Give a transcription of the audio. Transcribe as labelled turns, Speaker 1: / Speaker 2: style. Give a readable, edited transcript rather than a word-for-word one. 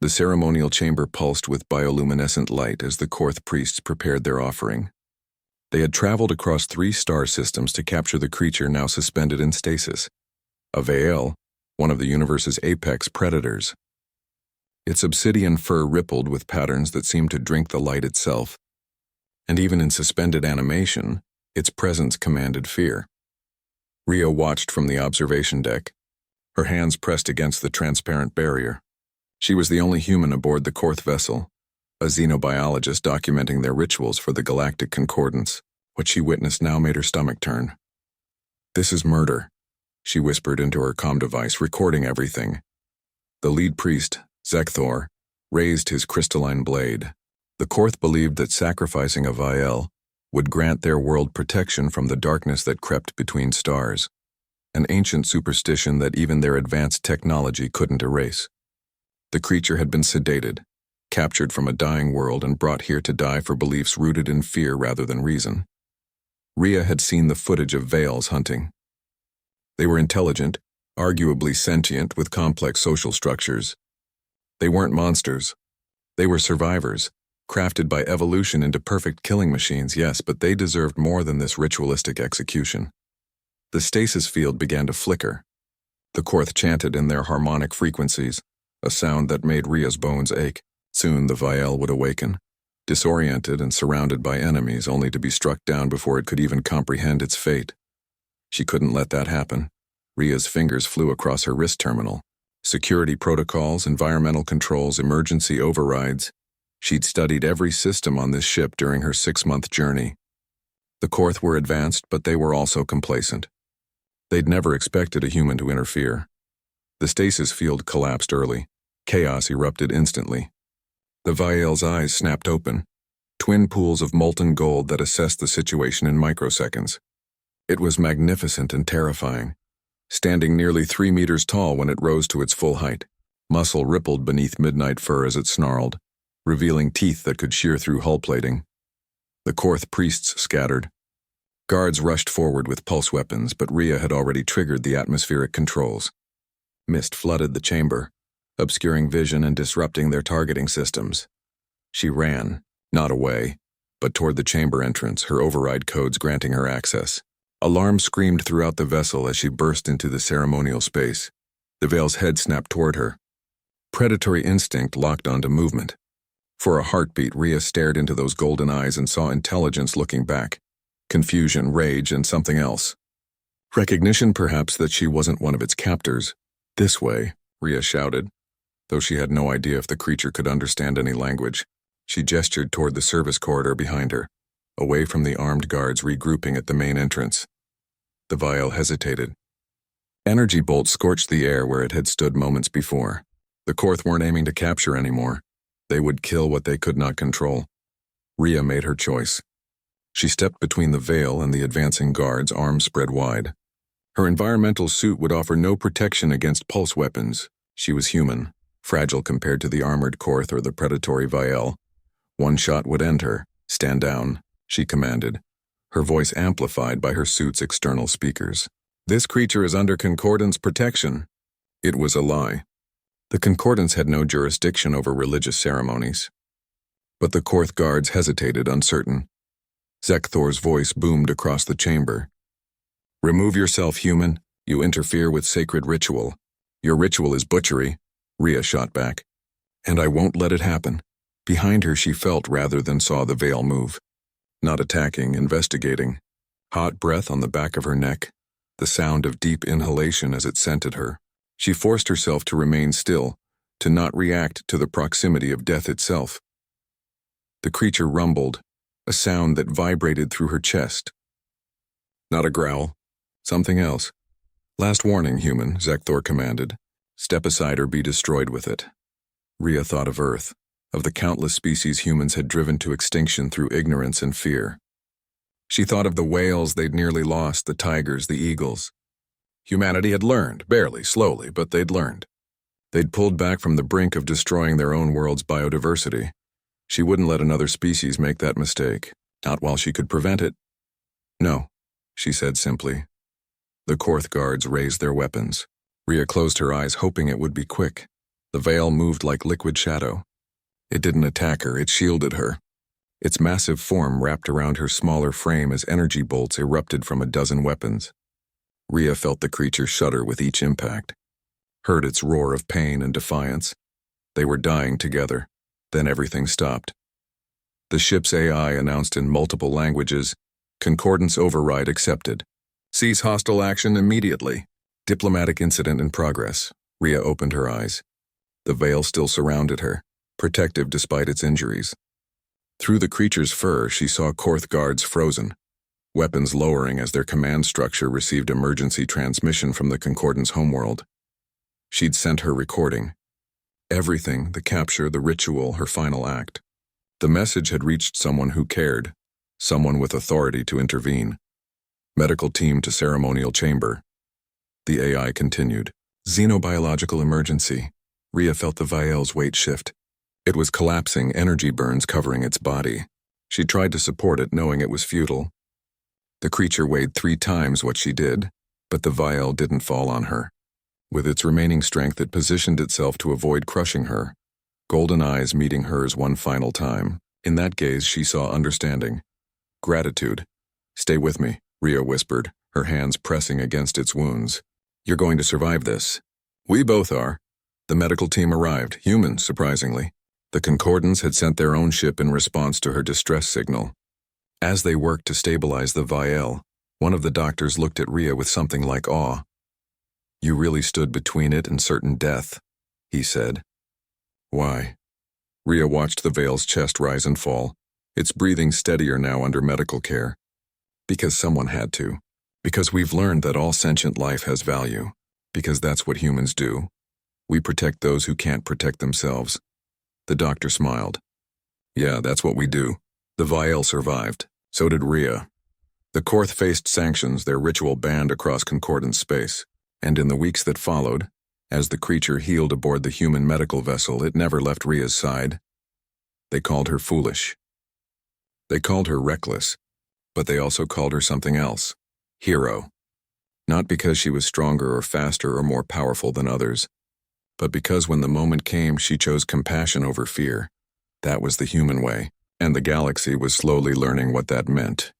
Speaker 1: The ceremonial chamber pulsed with bioluminescent light as the Korth priests prepared their offering. They had traveled across 3 star systems to capture the creature now suspended in stasis, a Vael, one of the universe's apex predators. Its obsidian fur rippled with patterns that seemed to drink the light itself, and even in suspended animation, its presence commanded fear. Rhea watched from the observation deck, her hands pressed against the transparent barrier. She was the only human aboard the Korth vessel, a xenobiologist documenting their rituals for the galactic concordance. What she witnessed now made her stomach turn. "This is murder," she whispered into her comm device, recording everything. The lead priest, Zekthor, raised his crystalline blade. The Korth believed that sacrificing a Vael would grant their world protection from the darkness that crept between stars, an ancient superstition that even their advanced technology couldn't erase. The creature had been sedated, captured from a dying world and brought here to die for beliefs rooted in fear rather than reason. Rhea had seen the footage of Vaels hunting. They were intelligent, arguably sentient with complex social structures. They weren't monsters. They were survivors, crafted by evolution into perfect killing machines, yes, but they deserved more than this ritualistic execution. The stasis field began to flicker. The Korth chanted in their harmonic frequencies, a sound that made Rhea's bones ache. Soon the Vael would awaken, disoriented and surrounded by enemies, only to be struck down before it could even comprehend its fate. She couldn't let that happen. Rhea's fingers flew across her wrist terminal. Security protocols, environmental controls, emergency overrides. She'd studied every system on this ship during her 6-month journey. The Korth were advanced, but they were also complacent. They'd never expected a human to interfere. The stasis field collapsed early. Chaos erupted instantly. The Vael's eyes snapped open, twin pools of molten gold that assessed the situation in microseconds. It was magnificent and terrifying, standing nearly 3 meters tall when it rose to its full height. Muscle rippled beneath midnight fur as it snarled, revealing teeth that could shear through hull plating. The Korth priests scattered. Guards rushed forward with pulse weapons, but Rhea had already triggered the atmospheric controls. Mist flooded the chamber, obscuring vision and disrupting their targeting systems. She ran, not away, but toward the chamber entrance, her override codes granting her access. Alarms screamed throughout the vessel as she burst into the ceremonial space. The Vael's head snapped toward her. Predatory instinct locked onto movement. For a heartbeat, Rhea stared into those golden eyes and saw intelligence looking back. Confusion, rage, and something else. Recognition, perhaps, that she wasn't one of its captors. "This way," Rhea shouted. Though she had no idea if the creature could understand any language, she gestured toward the service corridor behind her, away from the armed guards regrouping at the main entrance. The Vael hesitated. Energy bolts scorched the air where it had stood moments before. The Korth weren't aiming to capture anymore. They would kill what they could not control. Rhea made her choice. She stepped between the Vael and the advancing guards, arms spread wide. Her environmental suit would offer no protection against pulse weapons. She was human, fragile compared to the armored Korth or the predatory Vael. One shot would end her. "Stand down," she commanded, her voice amplified by her suit's external speakers. "This creature is under Concordance protection." It was a lie. The Concordance had no jurisdiction over religious ceremonies. But the Korth guards hesitated, uncertain. Zekthor's voice boomed across the chamber. "Remove yourself, human. You interfere with sacred ritual. Your ritual is butchery," Rhea shot back. "And I won't let it happen." Behind her she felt rather than saw the Vael move. Not attacking, investigating. Hot breath on the back of her neck, the sound of deep inhalation as it scented her. She forced herself to remain still, to not react to the proximity of death itself. The creature rumbled, a sound that vibrated through her chest. Not a growl. Something else. "Last warning, human," Zekthor commanded. "Step aside or be destroyed with it." Rhea thought of Earth, of the countless species humans had driven to extinction through ignorance and fear. She thought of the whales they'd nearly lost, the tigers, the eagles. Humanity had learned, barely, slowly, but they'd learned. They'd pulled back from the brink of destroying their own world's biodiversity. She wouldn't let another species make that mistake, not while she could prevent it. "No," she said simply. The Korth guards raised their weapons. Rhea closed her eyes, hoping it would be quick. The veil moved like liquid shadow. It didn't attack her, it shielded her. Its massive form wrapped around her smaller frame as energy bolts erupted from a dozen weapons. Rhea felt the creature shudder with each impact, heard its roar of pain and defiance. They were dying together. Then everything stopped. The ship's AI announced in multiple languages, "Concordance override accepted. Cease hostile action immediately. Diplomatic incident in progress." Rhea opened her eyes. The veil still surrounded her, protective despite its injuries. Through the creature's fur, she saw Korth guards frozen, weapons lowering as their command structure received emergency transmission from the Concordance homeworld. She'd sent her recording. Everything, the capture, the ritual, her final act. The message had reached someone who cared, someone with authority to intervene. Medical team to ceremonial chamber. The AI continued. Xenobiological emergency. Rhea felt the Viel's weight shift. It was collapsing, energy burns covering its body. She tried to support it, knowing it was futile. The creature weighed 3 times what she did, but the Viel didn't fall on her. With its remaining strength, it positioned itself to avoid crushing her, golden eyes meeting hers one final time. In that gaze, she saw understanding, gratitude. "Stay with me," Rhea whispered, her hands pressing against its wounds. "You're going to survive this." "We both are." The medical team arrived, human, surprisingly. The Concordance had sent their own ship in response to her distress signal. As they worked to stabilize the Viel, one of the doctors looked at Rhea with something like awe. "You really stood between it and certain death," he said. "Why?" Rhea watched the Veil's chest rise and fall, its breathing steadier now under medical care. "Because someone had to. Because we've learned that all sentient life has value. Because that's what humans do. We protect those who can't protect themselves." The doctor smiled. "Yeah, that's what we do." The Viel survived. So did Rhea. The Korth faced sanctions, their ritual banned across Concordance space. And in the weeks that followed, as the creature healed aboard the human medical vessel, it never left Rhea's side. They called her foolish. They called her reckless. But they also called her something else. Hero. Not because she was stronger or faster or more powerful than others, but because when the moment came, she chose compassion over fear. That was the human way, and the galaxy was slowly learning what that meant.